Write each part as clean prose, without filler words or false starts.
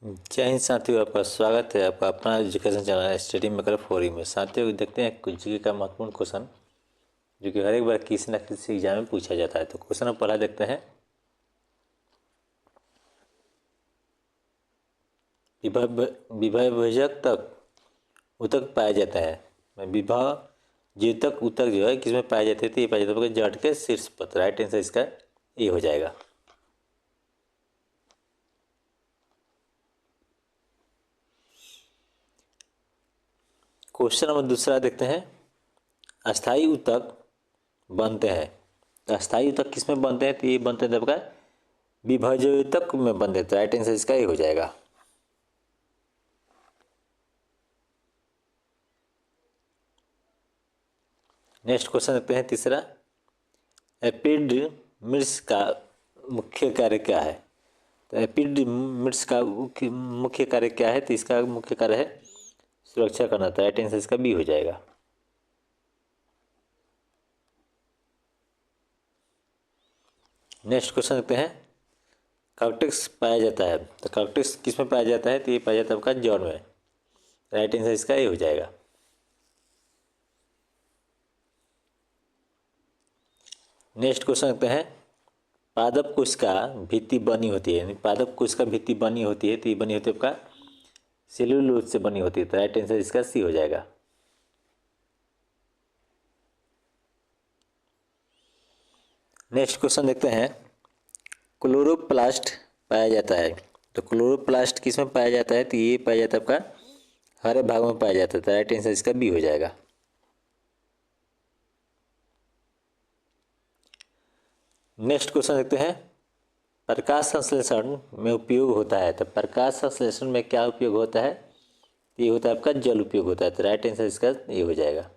जय हिंद साथियों, आपका स्वागत है आपका अपना education channel study maker forum में। साथियों देखते हैं कुछ जीके का महत्वपूर्ण क्वेश्चन जो कि हर एक बार किसी न किसी एग्जाम में पूछा जाता है। तो क्वेश्चन हम पहला देखते हैं। विभाजक तक ऊतक पाया जाता है। विभाजितक ऊतक जो है किसमें पाया जाते थे? ये पाया जाता है जड़ के शीर्ष पर। राइट आंसर इसका ये हो जाएगा। क्वेश्चन नंबर दूसरा देखते हैं। अस्थाई ऊतक बनते हैं। तो अस्थाई ऊतक किस में बनते हैं? तो ये बनते हैं आपका विभाजक में बनते हैं। तो राइट आंसर इसका ये हो जाएगा। नेक्स्ट क्वेश्चन देखते हैं तीसरा। एपिडर्मिस का मुख्य कार्य क्या है? तो एपिडर्मिस का मुख्य कार्य क्या है? तो इसका मुख्य कार्य है सुरक्षा करना। तो राइट आंसर इसका बी हो जाएगा। नेक्स्ट क्वेश्चन देखते हैं। कॉर्टेक्स पाया जाता है। तो कॉर्टेक्स किस में पाया जाता है? तो ये पाया जाता है आपका जॉन में। राइट आंसर इसका ये हो जाएगा। नेक्स्ट क्वेश्चन देखते हैं। पादप कोशिका भित्ति बनी होती है। पादप कोशिका भित्ति बनी होती है तो ये बनी होती है आपका सेल्यूलोज से बनी होती है। तो राइट आंसर इसका सी हो जाएगा। नेक्स्ट क्वेश्चन देखते हैं। क्लोरोप्लास्ट पाया जाता है। तो क्लोरोप्लास्ट किस में पाया जाता है? तो ये पाया जाता है आपका हरे भाग में पाया जाता है। तो राइट आंसर इसका बी हो जाएगा। नेक्स्ट क्वेश्चन देखते हैं। प्रकाश संश्लेषण में उपयोग होता है। तो प्रकाश संश्लेषण में क्या उपयोग होता है? ये होता है आपका जल उपयोग होता है। तो राइट आंसर इसका ये हो जाएगा।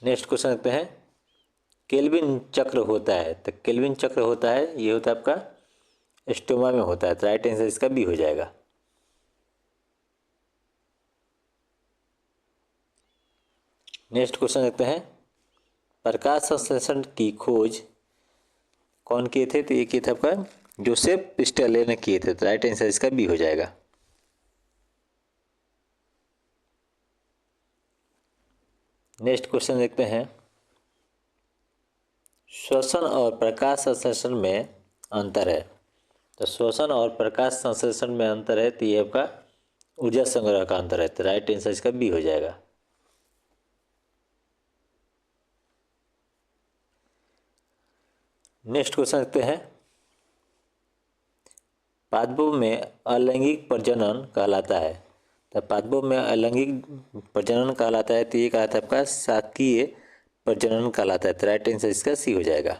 नेक्स्ट क्वेश्चन देखते हैं। केल्विन चक्र होता है। तो केल्विन चक्र होता है ये होता है आपका स्टोमा में होता है। तो राइट आंसर इसका बी हो जाएगा। नेक्स्ट क्वेश्चन देखते हैं। प्रकाश संश्लेषण की खोज कौन किए थे? तो ये किए थे आपका जोसेफ प्रिस्टले ने किए थे। तो राइट आंसर इसका बी हो जाएगा। नेक्स्ट क्वेश्चन देखते हैं। श्वसन और प्रकाश संश्लेषण में अंतर है। तो श्वसन और प्रकाश संश्लेषण में अंतर है तो ये आपका ऊर्जा संग्रह का अंतर है। तो राइट आंसर इसका बी हो जाएगा। नेक्स्ट क्वेश्चन देखते हैं। पादपों में अलैंगिक प्रजनन कहलाता है। तो पादपों में अलैंगिक प्रजनन कहलाता है तो ये कहलाता है आपका शाकीय प्रजनन कहलाता है। तो राइट आंसर इसका सी हो जाएगा।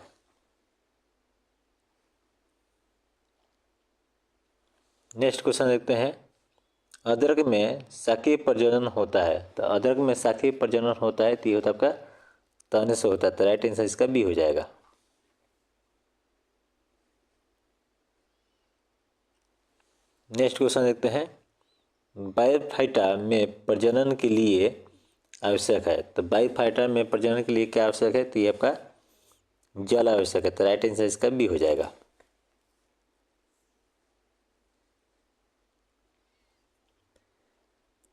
नेक्स्ट क्वेश्चन देखते हैं। अदरक में शाकीय प्रजनन होता है। तो अदरक में शाकीय प्रजनन होता है तो ये होता है आपका तने से होता है। तो राइट आंसर इसका बी हो जाएगा। नेक्स्ट क्वेश्चन देखते हैं। बायोफाइटा में प्रजनन के लिए आवश्यक है। तो बायोफाइटा में प्रजनन के लिए क्या आवश्यक है? तो ये आपका जल आवश्यक है। तो राइट आंसर इसका बी हो जाएगा।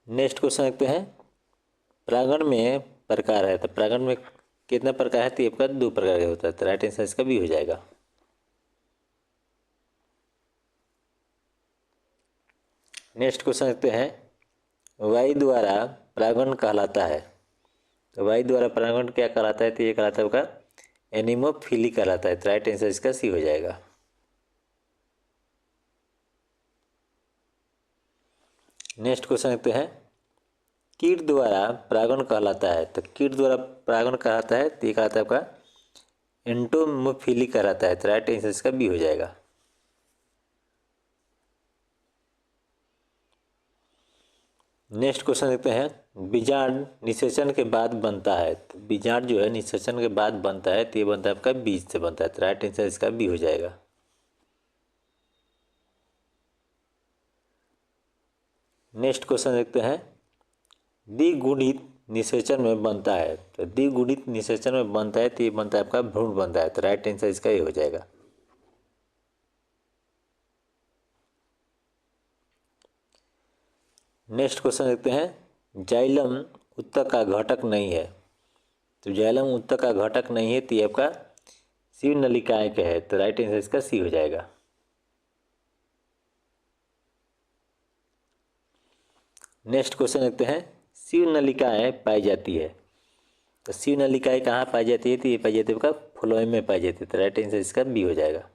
नेक्स्ट क्वेश्चन देखते हैं। परागण में प्रकार है। तो परागण में कितने प्रकार है? तो ये आपका 2 प्रकार का होता है। तो राइट आंसर इसका बी हो जाएगा। नेक्स्ट क्वेश्चन देखते हैं। वायु द्वारा परागण कहलाता है। तो वायु द्वारा परागण क्या कहलाता है? तो ये कहलाता है आपका एनिमोफिली कहलाता है। तो राइट आंसर इसका सी हो जाएगा। नेक्स्ट क्वेश्चन देखते हैं। कीट द्वारा परागण कहलाता है। तो कीट द्वारा परागण कहलाता है तो ये कहलाता है आपका एंटोमोफिली कहलाता है। तो राइट आंसर इसका बी हो जाएगा। नेक्स्ट क्वेश्चन देखते हैं। बीजांड निषेचन के बाद बनता है। तो बीजांड जो है निषेचन के बाद बनता है तो ये बनता है आपका बीज से बनता है। तो राइट आंसर इसका बी हो जाएगा। नेक्स्ट क्वेश्चन देखते हैं। द्विगुणित निषेचन में बनता है। तो द्विगुणित निषेचन में बनता है तो ये बनता है आपका भ्रूण बनता है। तो राइट आंसर इसका ये हो जाएगा। नेक्स्ट क्वेश्चन देखते हैं, जाइलम उत्तक का घटक नहीं है। तो जाइलम उत्तक का घटक नहीं है तो ये आपका शिव नलिकाएं का है, तो राइट आंसर इसका सी हो जाएगा। नेक्स्ट क्वेश्चन देखते हैं, शिव नलिकाएं पाई जाती है। तो शिव नलिकाएं कहाँ पाई जाती है, तो ये पाई जाती है आपका फ्लोएम में पाई जाती है, तो राइट आंसर इसका बी हो जाएगा।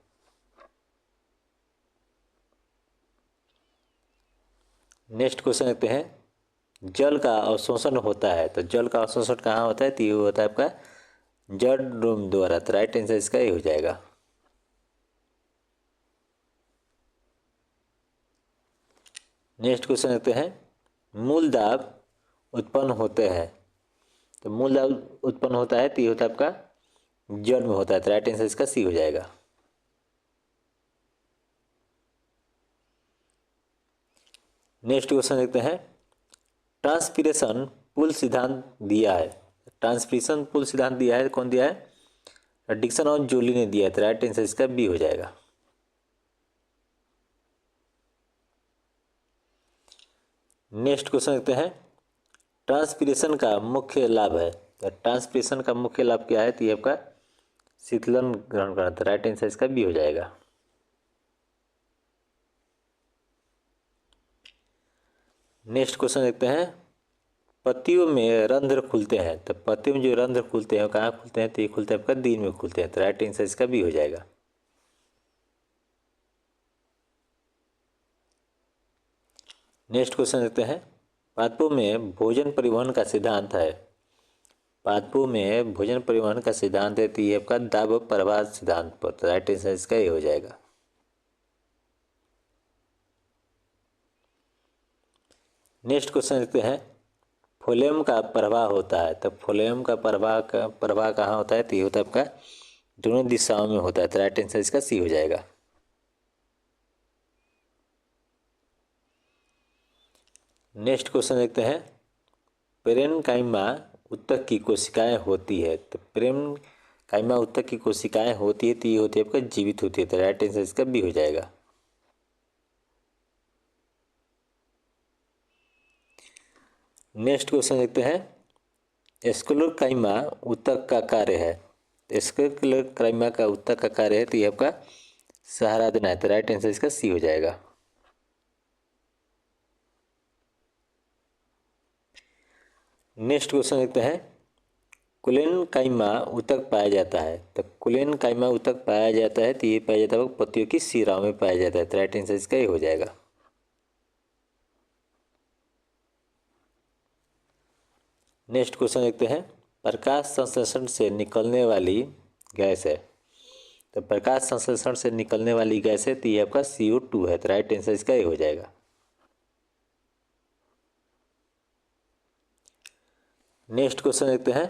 नेक्स्ट क्वेश्चन देखते हैं, जल का अवशोषण होता है। तो जल का अवशोषण कहाँ होता है, तो ये होता है आपका जड़ रोम द्वारा, तो राइट आंसर इसका ये हो जाएगा। नेक्स्ट क्वेश्चन देखते हैं, मूल दाब उत्पन्न होते हैं। तो मूल दाब उत्पन्न होता है तो ये होता है आपका जड़ में होता है, तो राइट आंसर इसका सी हो जाएगा। नेक्स्ट क्वेश्चन देखते हैं, ट्रांसपिरेशन पुल सिद्धांत दिया है। ट्रांसपिरेशन पुल सिद्धांत दिया है, कौन दिया है, डिक्सन और जोली ने दिया है, तो राइट आंसर इसका बी हो जाएगा। नेक्स्ट क्वेश्चन देखते हैं, ट्रांसपिरेशन का मुख्य लाभ है। तो ट्रांसपिरेशन का मुख्य लाभ क्या है, तो ये आपका शीतलन ग्रहण करना, तो राइट आंसर इसका बी हो जाएगा। नेक्स्ट क्वेश्चन देखते हैं, पत्तियों में रंध्र खुलते हैं। तो पत्तियों में जो रंध्र खुलते हैं कहाँ खुलते हैं, तो ये खुलते हैं आपका दिन में खुलते हैं, तो राइट आंसर इसका बी हो जाएगा। नेक्स्ट क्वेश्चन देखते हैं, पादपों में भोजन परिवहन का सिद्धांत है। पादपों में भोजन परिवहन का सिद्धांत है, तो ये आपका दाब प्रवाह सिद्धांत पर, तो राइट आंसर इसका ये हो जाएगा। नेक्स्ट क्वेश्चन देखते हैं, फ्लोएम का प्रवाह होता है। तो फ्लोएम का प्रवाह कहाँ होता है, तो ये होता है आपका दोनों दिशाओं में होता है, तो राइट आंसर इसका सी हो जाएगा। नेक्स्ट क्वेश्चन देखते हैं, पेरेनकाइमा उत्तक की कोशिकाएं होती है। तो पेरेनकाइमा उत्तक की कोशिकाएं होती है, तो ये होती है आपका जीवित होती है, तो राइट आंसर इसका बी हो जाएगा। नेक्स्ट क्वेश्चन देखते हैं, स्क्लेरोकाइमा उत्तक का कार्य है। स्क्लेरोकाइमा का उत्तक का कार्य है, तो ये आपका सहारा देना है, तो राइट आंसर इसका सी हो जाएगा। नेक्स्ट क्वेश्चन देखते हैं, कुलेनकाइमा उत्तक पाया जाता है। तो कुलेनकाइमा उत्तक पाया जाता है, तो ये पाया जाता है पत्तियों की शिराओं में पाया जाता है, तो राइट आंसर इसका ये हो जाएगा। नेक्स्ट क्वेश्चन देखते हैं, प्रकाश संश्लेषण से निकलने वाली गैस है। तो प्रकाश संश्लेषण से निकलने वाली गैस है, तो ये आपका CO2 है, तो राइट आंसर इसका ये हो जाएगा। नेक्स्ट क्वेश्चन देखते हैं,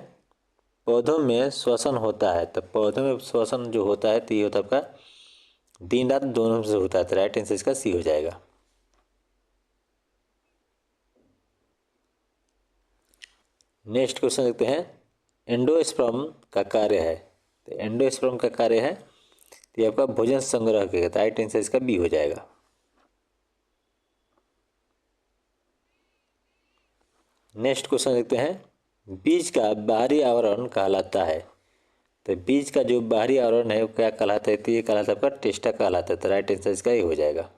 पौधों में श्वसन होता है। तो पौधों में श्वसन जो होता है, तो ये होता है आपका दिन रात दोनों से होता है, तो राइट आंसर इसका सी हो जाएगा। नेक्स्ट क्वेश्चन देखते हैं, एंडोस्पर्म का कार्य है। तो एंडोस्पर्म का कार्य है, तो ये आपका भोजन संग्रह करेगा, तो राइट आंसर इसका बी हो जाएगा। नेक्स्ट क्वेश्चन देखते हैं, बीज का बाहरी आवरण कहलाता है। तो बीज का जो बाहरी आवरण है वो क्या कहलाता है, तो ये कहलाता है आपका टेस्टा कहलाता है, तो राइट आंसर इसका ये हो जाएगा।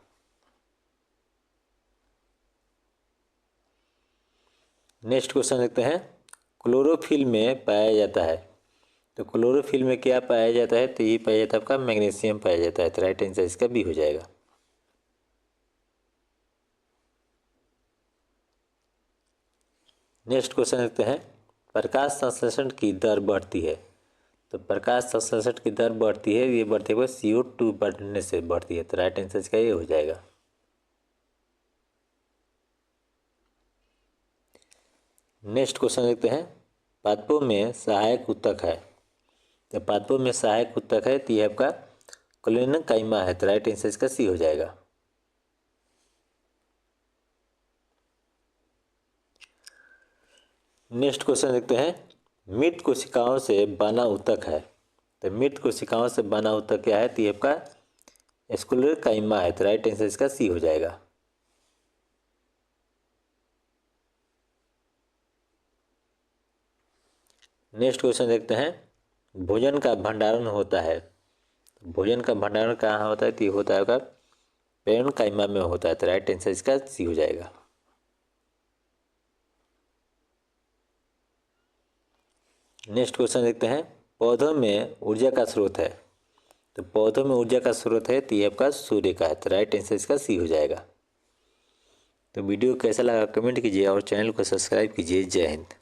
नेक्स्ट क्वेश्चन देखते हैं, क्लोरोफिल में पाया जाता है। तो क्लोरोफिल में क्या पाया जाता है, तो ये पाया जाता है आपका मैग्नीशियम पाया जाता है, तो राइट आंसर इसका बी हो जाएगा। नेक्स्ट क्वेश्चन देखते हैं, प्रकाश संश्लेषण की दर बढ़ती है। तो प्रकाश संश्लेषण की दर बढ़ती है, ये बढ़ती है CO2 बढ़ने से बढ़ती है, तो राइट आंसर इसका ये हो जाएगा। नेक्स्ट क्वेश्चन देखते हैं, पादपों में सहायक उत्तक है। तो पादपों में सहायक उत्तक है, तो ये आपका कुलेनकाइमा है, तो राइट आंसर इसका सी हो जाएगा। नेक्स्ट क्वेश्चन देखते हैं, मृत कोशिकाओं से बना उत्तक है। तो मृत कोशिकाओं से बना उत्तक क्या है, तो ये आपका स्क्लेरोकाइमा है, तो राइट आंसर इसका सी हो जाएगा। नेक्स्ट क्वेश्चन देखते हैं, भोजन का भंडारण होता है। भोजन का भंडारण कहाँ होता है? तो ये होता है आपका पेरेन्काइमा में होता है। तो राइट आंसर इसका सी हो जाएगा। नेक्स्ट क्वेश्चन देखते हैं, पौधों में ऊर्जा का स्रोत है। तो पौधों में ऊर्जा का स्रोत है तो ये आपका सूर्य का है। तो राइट आंसर इसका सी हो जाएगा। तो वीडियो कैसा लगा कमेंट कीजिए और चैनल को सब्सक्राइब कीजिए। जय हिंद।